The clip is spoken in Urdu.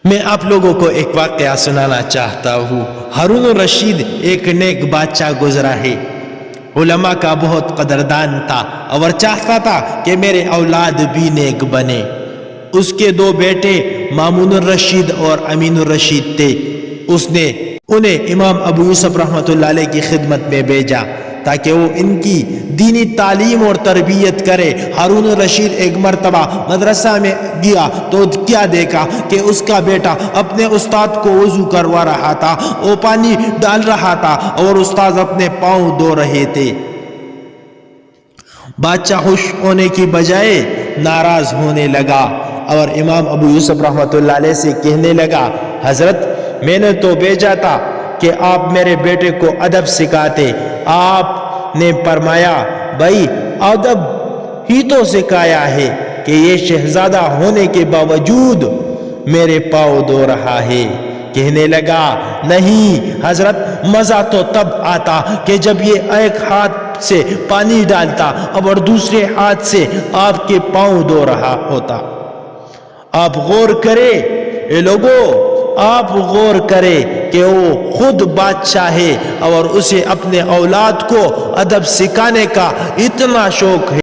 میں آپ لوگوں کو ایک واقعہ سنانا چاہتا ہوں۔ ہارون الرشید ایک نیک بادشاہ گزرا ہے، علماء کا بہت قدردان تھا اور چاہتا تھا کہ میرے اولاد بھی نیک بنے۔ اس کے دو بیٹے مامون الرشید اور امین الرشید تھے۔ اس نے انہیں امام ابو یوسف رحمۃ اللہ علیہ کی خدمت میں بھیجا تاکہ وہ ان کی دینی تعلیم اور تربیت کرے۔ ہارون الرشید ایک مرتبہ مدرسہ میں گیا تو کیا دیکھا کہ اس کا بیٹا اپنے استاد کو وضو کروا رہا تھا، وہ پانی ڈال رہا تھا اور استاد اپنے پاؤں دھو رہے تھے۔ بادشاہ خوش ہونے کی بجائے ناراض ہونے لگا اور امام ابو یوسف رحمۃ اللہ علیہ سے کہنے لگا، حضرت میں نے تو بھیجا تھا کہ آپ میرے بیٹے کو ادب سکھاتے، آپ نے فرمایا بھائی ادب ہی تو سکھایا ہے کہ یہ شہزادہ ہونے کے باوجود میرے پاؤں دھو رہا ہے۔ کہنے لگا نہیں حضرت، مزہ تو تب آتا کہ جب یہ ایک ہاتھ سے پانی ڈالتا اور دوسرے ہاتھ سے آپ کے پاؤں دھو رہا ہوتا۔ آپ غور کریں اے لوگو، آپ غور کریں کہ وہ خود بادشاہ ہے اور اسے اپنے اولاد کو ادب سکھانے کا اتنا شوق ہے۔